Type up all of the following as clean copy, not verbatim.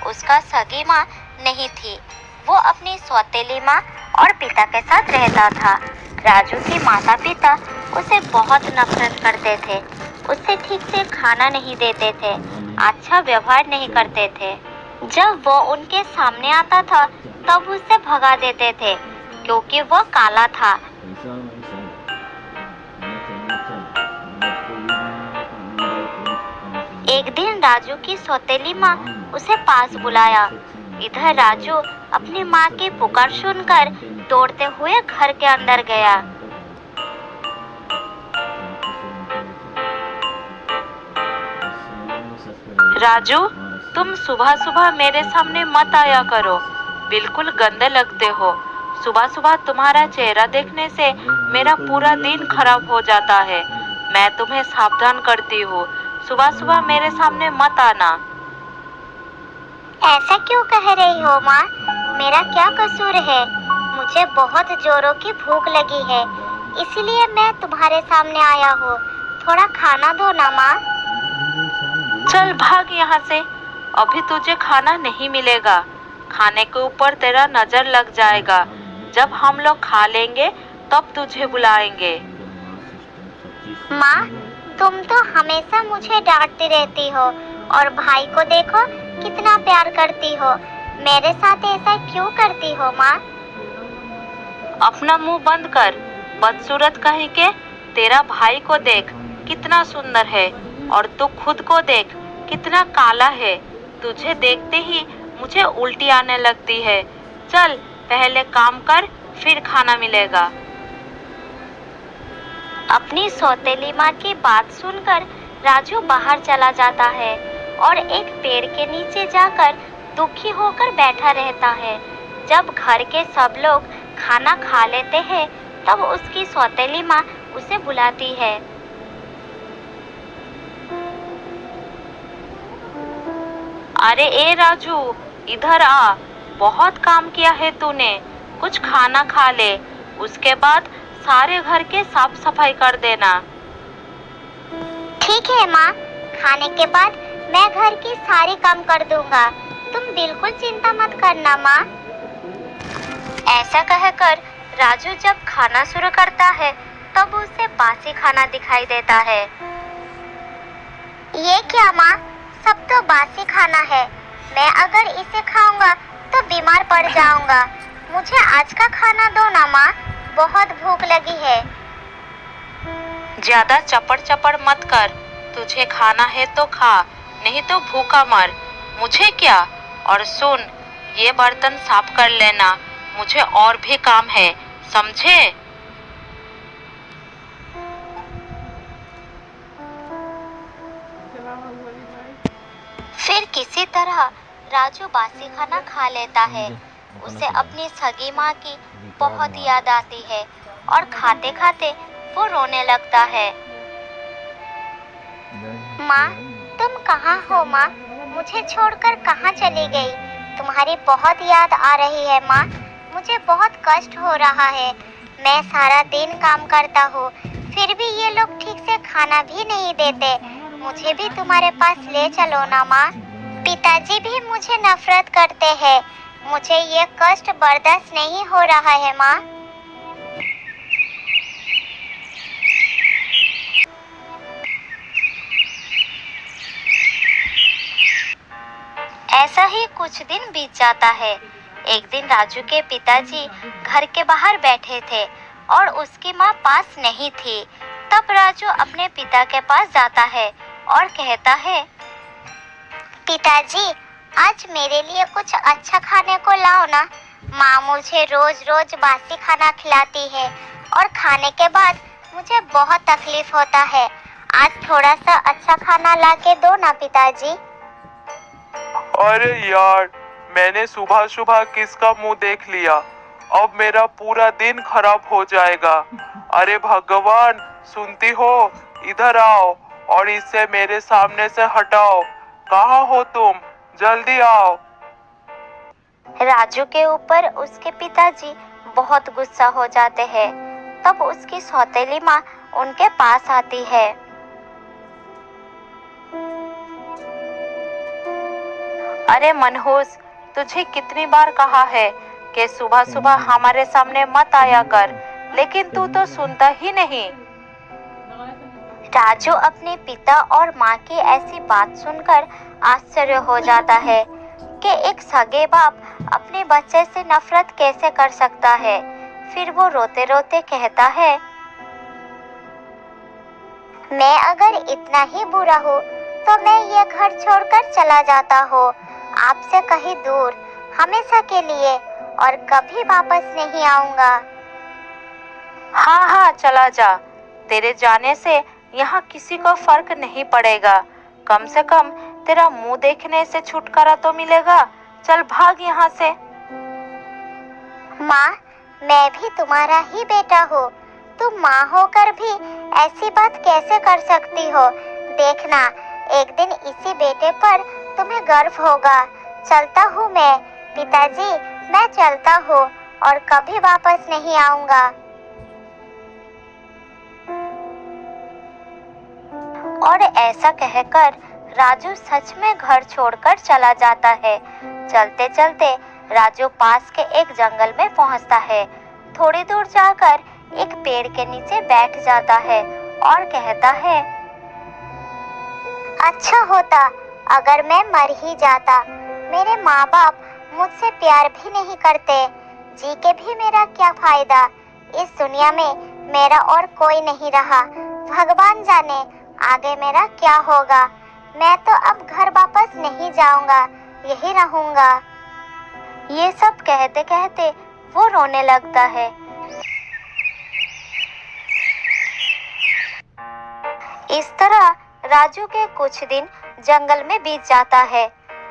उसका सगी माँ नहीं थी। वो अपनी सौतेली माँ और पिता के साथ रहता था। राजू के माता पिता उसे बहुत नफरत करते थे। उसे ठीक से खाना नहीं देते थे, अच्छा व्यवहार नहीं करते थे। जब वो उनके सामने आता था तब उसे भगा देते थे क्योंकि वो काला था। एक दिन राजू की सौतेली माँ उसे पास बुलाया। इधर राजू अपनी माँ की पुकार सुनकर दौड़ते हुए घर के अंदर गया। राजू, तुम सुबह सुबह मेरे सामने मत आया करो, बिल्कुल गंदे लगते हो। सुबह सुबह तुम्हारा चेहरा देखने से मेरा पूरा दिन खराब हो जाता है। मैं तुम्हें सावधान करती हूँ, सुबह सुबह मेरे सामने मत आना। ऐसा क्यों कह रही हो माँ? मेरा क्या कसूर है? मुझे बहुत जोरों की भूख लगी है, इसलिए मैं तुम्हारे सामने आया हूँ। थोड़ा खाना दो ना माँ। चल भाग यहाँ से, अभी तुझे खाना नहीं मिलेगा। खाने के ऊपर तेरा नजर लग जाएगा। जब हम लोग खा लेंगे तब तुझे बुलाएंगे। माँ, तुम तो हमेशा मुझे डांटती रहती हो और भाई को देखो कितना प्यार करती हो। मेरे साथ ऐसा क्यों करती हो माँ? अपना मुंह बंद कर, बदसूरत कहीं के। तेरा भाई को देख कितना सुंदर है और तू खुद को देख कितना काला है। तुझे देखते ही मुझे उल्टी आने लगती है। चल पहले काम कर, फिर खाना मिलेगा। अपनी सौतेली माँ की बात सुनकर राजू बाहर चला जाता है और एक पेड़ के नीचे जाकर दुखी होकर बैठा रहता है। जब घर के सब लोग खाना खा लेते हैं तब उसकी सौतेली माँ उसे बुलाती है। अरे ए राजू, इधर आ। बहुत काम किया है तूने, कुछ खाना खा ले, उसके बाद सारे घर के साफ सफाई कर देना। ठीक है माँ, खाने के बाद मैं घर की सारी काम कर दूंगा। तुम बिल्कुल चिंता मत करना माँ। ऐसा कहकर राजू जब खाना शुरू करता है तब उसे बासी खाना दिखाई देता है। ये क्या माँ? सब तो बासी खाना है। मैं अगर इसे खाऊंगा तो बीमार पड़ जाऊंगा। मुझे आज का खाना दो ना माँ, बहुत भूख लगी है। ज्यादा चपड़ चपड़ मत कर, तुझे खाना है तो खा, नहीं तो भूखा मर। मुझे क्या? और सुन, ये बर्तन साफ कर लेना, मुझे और भी काम है, समझे? फिर किसी तरह राजू बासी खाना खा लेता है। उसे अपनी सगी माँ की बहुत याद आती है और खाते खाते वो रोने लगता है। माँ, तुम कहाँ हो माँ? मुझे छोड़कर कहाँ चली गई? तुम्हारी बहुत याद आ रही है माँ। मुझे बहुत कष्ट हो रहा है। मैं सारा दिन काम करता हूँ, फिर भी ये लोग ठीक से खाना भी नहीं देते। मुझे भी तुम्हारे पास ले चलो ना माँ। पिताजी भी मुझे नफरत करते हैं। मुझे ये कष्ट बर्दाश्त नहीं हो रहा है माँ। ऐसा ही कुछ दिन बीत जाता है। एक दिन राजू के पिताजी घर के बाहर बैठे थे और उसकी माँ पास नहीं थी। तब राजू अपने पिता के पास जाता है और कहता है, पिताजी, आज मेरे लिए कुछ अच्छा खाने को लाओ ना। माँ मुझे रोज रोज बासी खाना खिलाती है और खाने के बाद मुझे बहुत तकलीफ होता है। आज थोड़ा सा अच्छा खाना ला के दो ना पिताजी। अरे यार, मैंने सुबह सुबह किसका मुंह देख लिया। अब मेरा पूरा दिन खराब हो जाएगा। अरे भगवान, सुनती हो? इधर आओ और इसे मेरे सामने से हटाओ। कहाँ हो तुम? जल्दी आओ। राजू के ऊपर उसके पिताजी बहुत गुस्सा हो जाते हैं। तब उसकी सौतेली माँ उनके पास आती है अरे मनहूस, तुझे कितनी बार कहा है कि सुबह सुबह हमारे सामने मत आया कर, लेकिन तू तो सुनता ही नहीं। राजू अपने पिता और माँ की ऐसी बात सुनकर आश्चर्य हो जाता है कि एक सगे बाप अपने बच्चे से नफरत कैसे कर सकता है। फिर वो रोते रोते कहता है, मैं अगर इतना ही बुरा हूँ तो मैं ये घर छोड़कर चला जाता हूँ, आपसे कहीं दूर, हमेशा के लिए, और कभी वापस नहीं आऊंगा। हाँ हाँ, चला जा। तेरे जाने से यहाँ किसी को फर्क नहीं पड़ेगा। कम से कम तेरा मुंह देखने से छुटकारा तो मिलेगा। चल भाग यहाँ से। माँ, मैं भी तुम्हारा ही बेटा हूँ। तुम माँ होकर भी ऐसी बात कैसे कर सकती हो? देखना, एक दिन इसी बेटे पर तुम्हें गर्व होगा। चलता हूँ मैं, पिताजी, मैं चलता हूँ और कभी वापस नहीं आऊंगा। और ऐसा कहकर राजू सच में घर छोड़कर चला जाता है। चलते चलते राजू पास के एक जंगल में पहुंचता है। थोड़ी दूर जाकर एक पेड़ के नीचे बैठ जाता है और कहता है, अच्छा होता अगर मैं मर ही जाता। मेरे माँ बाप मुझसे प्यार भी नहीं करते, जी के भी मेरा क्या फायदा। इस दुनिया में मेरा और कोई नहीं रहा। भगवान जाने आगे मेरा क्या होगा। मैं तो अब घर वापस नहीं जाऊंगा, यही रहूंगा। ये सब कहते कहते वो रोने लगता है। इस तरह राजू के कुछ दिन जंगल में बीत जाता है।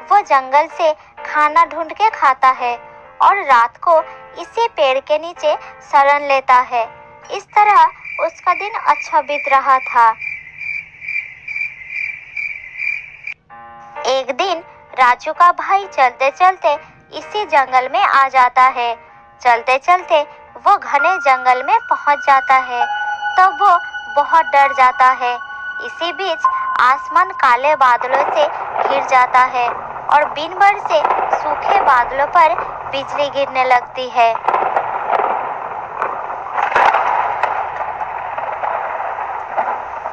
वो जंगल से खाना ढूंढ के खाता है और रात को इसी पेड़ के नीचे शरण लेता है। इस तरह उसका दिन अच्छा बीत रहा था। एक दिन राजू का भाई चलते चलते इसी जंगल में आ जाता है। चलते चलते वो घने जंगल में पहुंच जाता है। तब वो बहुत डर जाता है। इसी बीच आसमान काले बादलों से घिर जाता है और दिन भर से सूखे बादलों पर बिजली गिरने लगती है।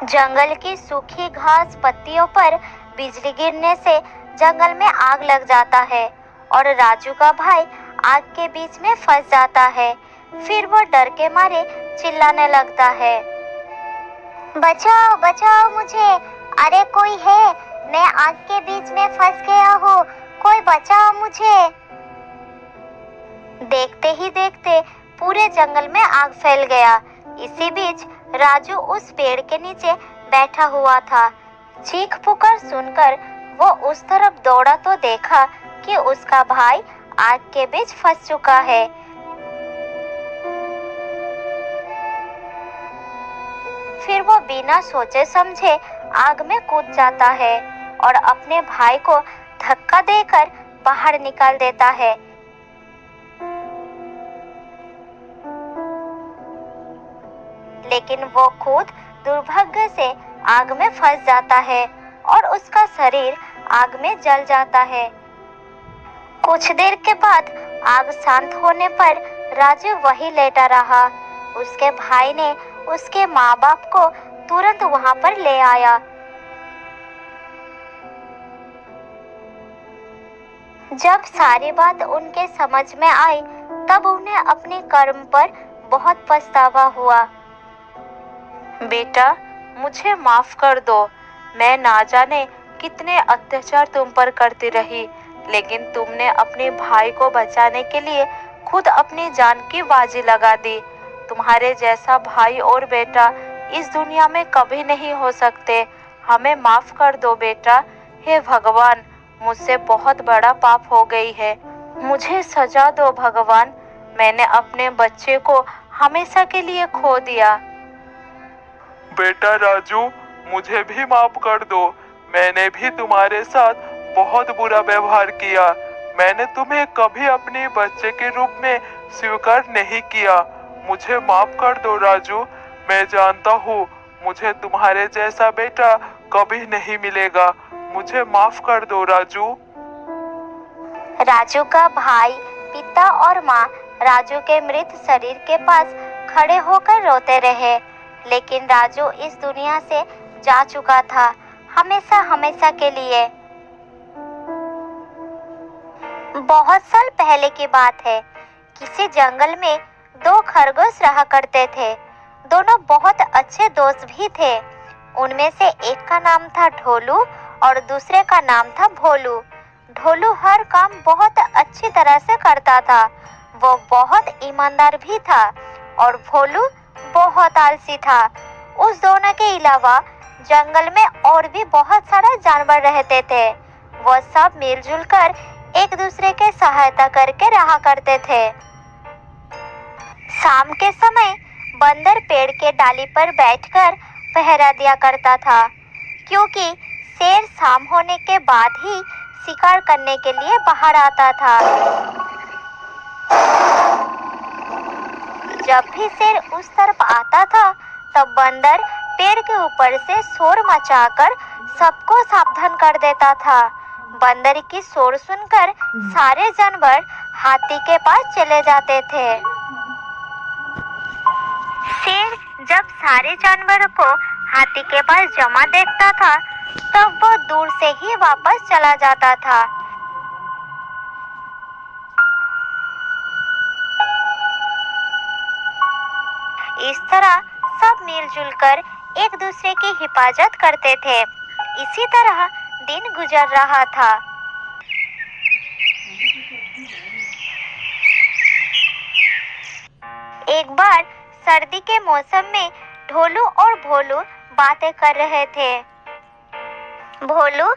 जंगल की सूखी घास पत्तियों पर बिजली गिरने से जंगल में आग लग जाता है और राजू का भाई आग के बीच में फंस जाता है। फिर वो डर के मारे चिल्लाने लगता है, बचाओ बचाओ मुझे, अरे कोई है, मैं आग के बीच में फंस गया हूँ, कोई बचाओ मुझे। देखते ही देखते पूरे जंगल में आग फैल गया। इसी बीच राजू उस पेड़ के नीचे बैठा हुआ था। चीख पुकार सुनकर वो उस तरफ दौड़ा तो देखा कि उसका भाई आग के बीच फंस चुका है। फिर वो बिना सोचे समझे आग में कूद जाता है और अपने भाई को धक्का देकर बाहर निकाल देता है। लेकिन वो खुद दुर्भाग्य से आग में फंस जाता है और उसका शरीर आग में जल जाता है। कुछ देर के बाद आग शांत होने पर राजू वही लेटा रहा। उसके भाई ने उसके माँ बाप को तुरंत वहां पर ले आया। जब सारी बात उनके समझ में आई तब उन्हें अपने कर्म पर बहुत पछतावा हुआ। बेटा, मुझे माफ कर दो। मैं ना जाने कितने अत्याचार तुम पर करती रही, लेकिन तुमने अपने भाई को बचाने के लिए खुद अपनी जान की बाजी लगा दी। तुम्हारे जैसा भाई और बेटा इस दुनिया में कभी नहीं हो सकते। हमें माफ कर दो बेटा। हे भगवान, मुझसे बहुत बड़ा पाप हो गई है। मुझे सजा दो भगवान। मैंने अपने बच्चे को हमेशा के लिए खो दिया। बेटा राजू, मुझे भी माफ कर दो। मैंने भी तुम्हारे साथ बहुत बुरा व्यवहार किया। मैंने तुम्हें कभी अपने बच्चे के रूप में स्वीकार नहीं किया। मुझे माफ कर दो राजू। मैं जानता हूँ मुझे तुम्हारे जैसा बेटा कभी नहीं मिलेगा। मुझे माफ कर दो राजू। राजू का भाई, पिता और माँ राजू के मृत शरीर के पास खड़े होकर रोते रहे। लेकिन राजू इस दुनिया से जा चुका था, हमेशा हमेशा के लिए। बहुत साल पहले की बात है। किसी जंगल में दो खरगोश रहा करते थे। दोनों बहुत अच्छे दोस्त भी थे। उनमें से एक का नाम था ढोलू और दूसरे का नाम था भोलू। ढोलू हर काम बहुत अच्छी तरह से करता था। वो बहुत ईमानदार भी था और भोलू बहुत आलसी था। उस दोनों के अलावा जंगल में और भी बहुत सारे जानवर रहते थे। वो सब मिलजुल कर एक दूसरे के सहायता करके रहा करते थे। शाम के समय बंदर पेड़ के डाली पर बैठकर पहरा दिया करता था, क्योंकि शेर शाम होने के बाद ही शिकार करने के लिए बाहर आता था। जब भी शेर उस तरफ आता था, तब बंदर पेड़ के ऊपर से शोर मचाकर सबको सावधान कर देता था। बंदर की शोर सुनकर सारे जानवर हाथी के पास चले जाते थे। शेर जब सारे जानवरों को हाथी के पास जमा देखता था, तब वो दूर से ही वापस चला जाता था। इस तरह सब मिलजुल कर एक दूसरे की हिफाजत करते थे। इसी तरह दिन गुजर रहा था। एक बार सर्दी के मौसम में ढोलू और भोलू बातें कर रहे थे। भोलू,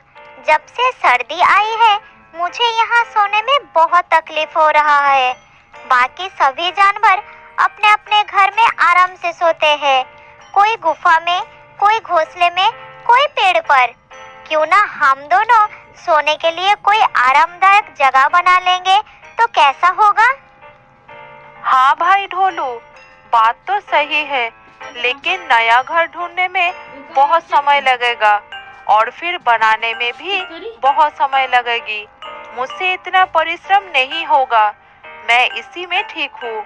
जब से सर्दी आई है, मुझे यहाँ सोने में बहुत तकलीफ हो रहा है। बाकी सभी जानवर अपने अपने घर में आराम से सोते हैं। कोई गुफा में, कोई घोंसले में, कोई पेड़ पर। क्यों ना हम दोनों सोने के लिए कोई आरामदायक जगह बना लेंगे तो कैसा होगा? हाँ भाई ढोलू, बात तो सही है, लेकिन नया घर ढूंढने में बहुत समय लगेगा और फिर बनाने में भी बहुत समय लगेगी। मुझसे इतना परिश्रम नहीं होगा, मैं इसी में ठीक हूँ।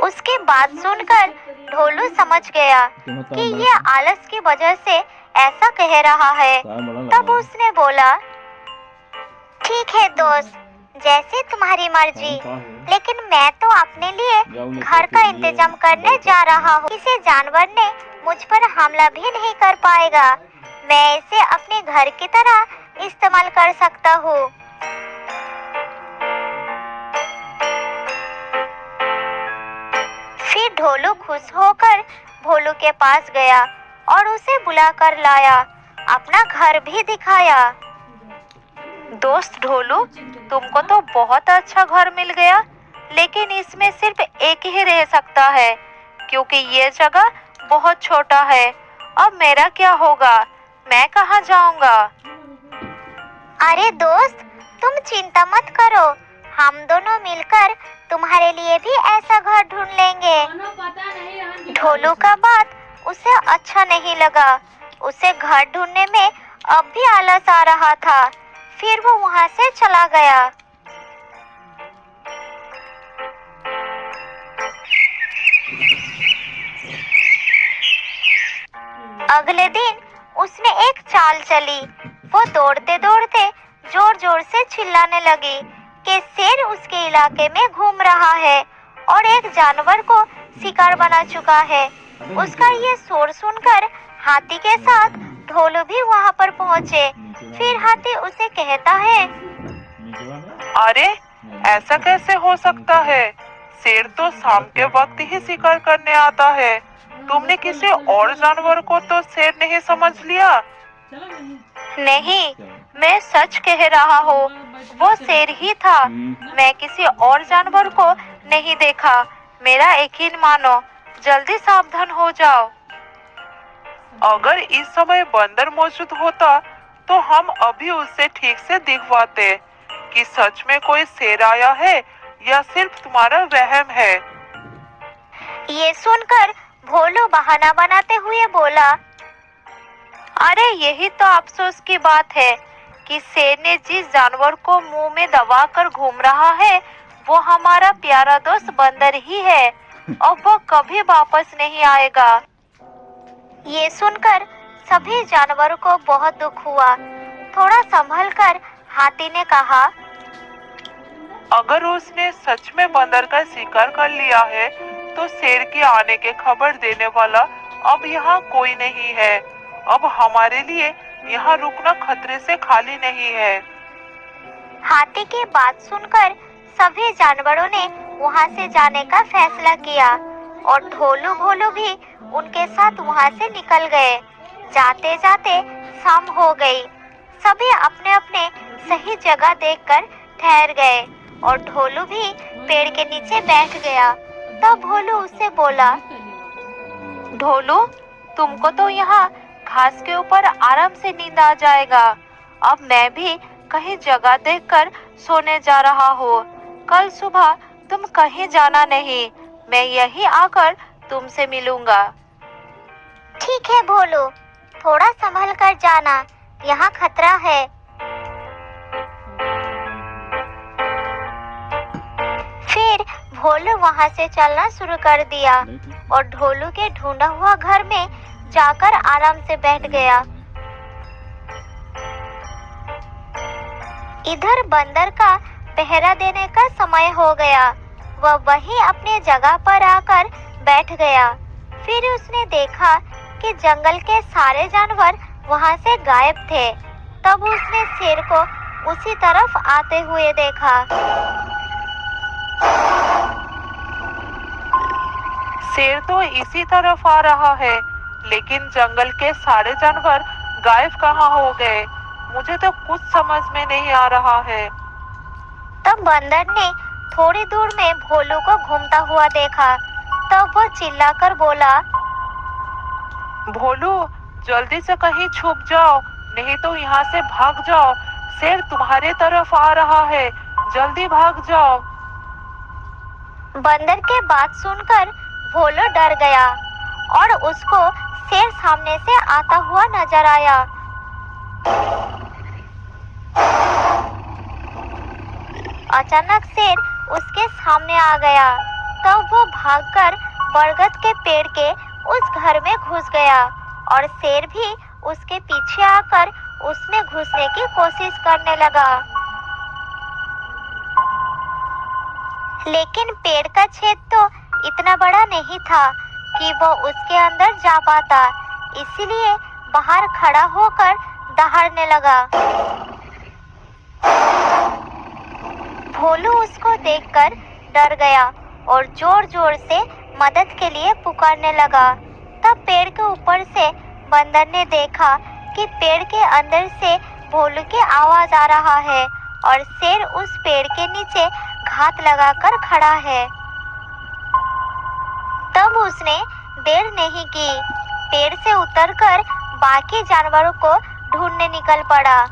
उसकी बात सुनकर ढोलू समझ गया कि ये आलस की वजह से ऐसा कह रहा है। तब उसने बोला, ठीक है दोस्त, जैसे तुम्हारी मर्जी, लेकिन मैं तो अपने लिए घर का इंतजाम करने जा रहा हूँ। किसी जानवर ने मुझ पर हमला भी नहीं कर पाएगा। मैं इसे अपने घर की तरह इस्तेमाल कर सकता हूँ। फिर ढोलू खुश होकर भोलू के पास गया और उसे बुलाकर लाया, अपना घर भी दिखाया। दोस्त ढोलू, तुमको तो बहुत अच्छा घर मिल गया, लेकिन इसमें सिर्फ एक ही रह सकता है, क्योंकि ये जगह बहुत छोटा है। अब मेरा क्या होगा? मैं कहाँ जाऊँगा? अरे दोस्त, तुम चिंता मत करो, हम दोनों मिलकर तुम्हारे लिए भी ऐसा घर ढूंढ लेंगे। ढोलू का बात उसे अच्छा नहीं लगा। उसे घर ढूंढने में अब भी आलस आ रहा था। फिर वो वहां से चला गया। अगले दिन उसने एक चाल चली। वो दौड़ते दौड़ते जोर जोर से चिल्लाने लगी कि शेर उसके इलाके में घूम रहा है और एक जानवर को शिकार बना चुका है। उसका ये शोर सुनकर हाथी के साथ ढोलू भी वहां पर पहुंचे। फिर हाथी उसे कहता है, अरे ऐसा कैसे हो सकता है? शेर तो शाम के वक्त ही शिकार करने आता है। तुमने किसी और जानवर को तो शेर नहीं समझ लिया? नहीं, मैं सच कह रहा हूँ, वो शेर ही था। मैं किसी और जानवर को नहीं देखा। मेरा यकीन मानो, जल्दी सावधान हो जाओ। अगर इस समय बंदर मौजूद होता तो हम अभी उससे ठीक से दिखवाते कि सच में कोई शेर आया है या सिर्फ तुम्हारा वहम है। ये सुनकर भोलू बहाना बनाते हुए बोला, अरे यही तो अफसोस की बात है कि शेर ने जिस जानवर को मुंह में दबा कर घूम रहा है वो हमारा प्यारा दोस्त बंदर ही है और वो कभी वापस नहीं आएगा। ये सुनकर सभी जानवरों को बहुत दुख हुआ। थोड़ा संभल कर हाथी ने कहा, अगर उसने सच में बंदर का शिकार कर लिया है तो शेर के आने के खबर देने वाला अब यहाँ कोई नहीं है। अब हमारे लिए यहाँ रुकना खतरे से खाली नहीं है। हाथी की बात सुनकर सभी जानवरों ने वहाँ से जाने का फैसला किया और ढोलू भोलू भी उनके साथ वहाँ से निकल गए। जाते जाते शाम हो गई। सभी अपने अपने सही जगह देखकर ठहर गए और ढोलू भी पेड़ के नीचे बैठ गया। तब भोलू उससे बोला, ढोलू, तुमको तो यहाँ घास के ऊपर आराम से नींद आ जाएगा। अब मैं भी कहीं जगह देखकर सोने जा रहा हूँ। कल सुबह तुम कहीं जाना नहीं, मैं यहीं आकर तुमसे मिलूंगा। ठीक है भोलू, थोड़ा संभल कर जाना, यहाँ खतरा है। फिर भोलू वहाँ से चलना शुरू कर दिया और ढोलू के ढूंढा हुआ घर में जाकर आराम से बैठ गया। इधर बंदर का पहरा देने का समय हो गया। वह वहीं अपने जगह पर आकर बैठ गया। फिर उसने देखा कि जंगल के सारे जानवर वहां से गायब थे। तब उसने शेर को उसी तरफ आते हुए देखा। शेर तो इसी तरफ आ रहा है, लेकिन जंगल के सारे जानवर गायब कहाँ हो गए? मुझे तो कुछ समझ में नहीं आ रहा है। तब बंदर ने थोड़ी दूर में भोलू को घूमता हुआ देखा। तब वो चिल्लाकर बोला, भोलू, जल्दी से कहीं छुप जाओ, नहीं तो यहाँ से भाग जाओ। शेर तुम्हारे तरफ आ रहा है, जल्दी भाग जाओ। बंदर के बात सुनकर भोलू डर गया और उसको शेर सामने से आता हुआ नजर आया। अचानक शेर उसके सामने आ गया। तब वो भागकर बरगद के पेड़ के उस घर में घुस गया और शेर भी उसके पीछे आकर उसमें घुसने की कोशिश करने लगा। लेकिन पेड़ का छेद तो इतना बड़ा नहीं था कि वो उसके अंदर जा पाता, इसलिए बाहर खड़ा होकर दहाड़ने लगा। भोलू उसको देखकर डर गया और जोर जोर से मदद के लिए पुकारने लगा। तब पेड़ के ऊपर से बंदर ने देखा कि पेड़ के अंदर से भोलू की आवाज आ रहा है और शेर उस पेड़ के नीचे घात लगाकर खड़ा है। तब उसने देर नहीं की, पेड़ से उतरकर बाकी जानवरों को ढूंढने निकल पड़ा।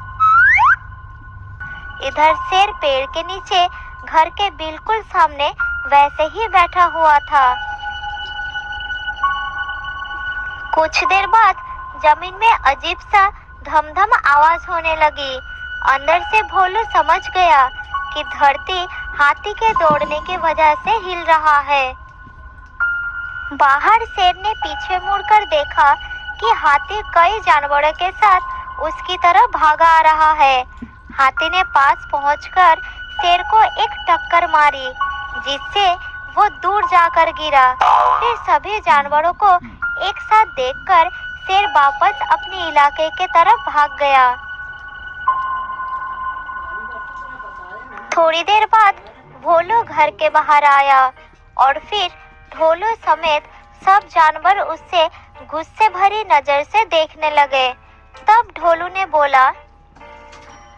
इधर शेर पेड़ के नीचे घर के बिल्कुल सामने वैसे ही बैठा हुआ था। कुछ देर बाद जमीन में अजीब सा धमधम आवाज होने लगी। अंदर से भोलू समझ गया कि धरती हाथी के दौड़ने की वजह से हिल रहा है। बाहर शेर ने पीछे मुड़कर देखा कि हाथी कई जानवरों के साथ उसकी तरफ भागा आ रहा है। हाथी ने पास पहुंचकर शेर को एक टक्कर मारी, जिससे वो दूर जाकर गिरा। फिर सभी जानवरों को एक साथ देखकर शेर वापस अपने इलाके के तरफ भाग गया। थोड़ी देर बाद भोलू घर के बाहर आया और फिर ढोलू समेत सब जानवर उससे गुस्से भरी नजर से देखने लगे। तब ढोलू ने बोला,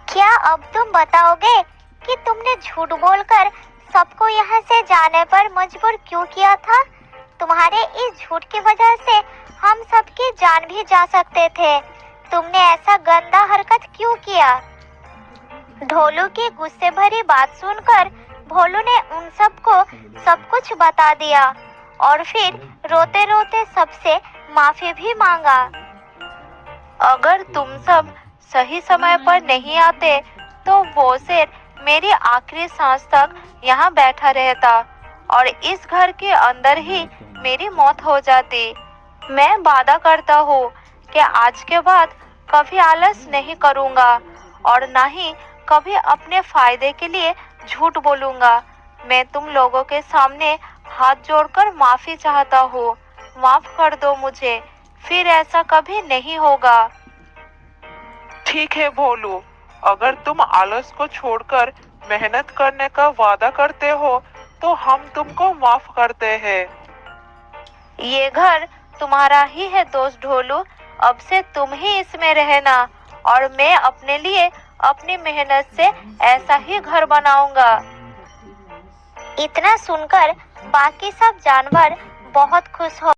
क्या अब तुम बताओगे कि तुमने झूठ बोलकर सबको यहाँ से जाने पर मजबूर क्यों किया था? तुम्हारे इस झूठ की वजह से हम सबकी जान भी जा सकते थे। तुमने ऐसा गंदा हरकत क्यों किया? ढोलू की गुस्से भरी बात सुनकर भोलू ने उन सबको सब कुछ बता दिया और फिर रोते रोते सबसे माफी भी मांगा। अगर तुम सब सही समय पर नहीं आते तो वो शेर मेरी आखिरी सांस तक यहाँ बैठा रहता और इस घर के अंदर ही मेरी मौत हो जाती। मैं वादा करता हूँ कि आज के बाद कभी आलस नहीं करूँगा और ना ही कभी अपने फायदे के लिए झूठ बोलूँगा। मैं तुम लोगों के सामने हाथ जोड़कर माफी चाहता हूँ। माफ कर दो मुझे, फिर ऐसा कभी नहीं होगा। ठीक है भोलू, अगर तुम आलस को छोड़कर मेहनत करने का वादा करते हो तो हम तुमको माफ करते हैं। ये घर तुम्हारा ही है दोस्त ढोलू, अब से तुम ही इसमें रहना और मैं अपने लिए अपनी मेहनत से ऐसा ही घर बनाऊंगा। इतना सुनकर बाकी सब जानवर बहुत खुश हो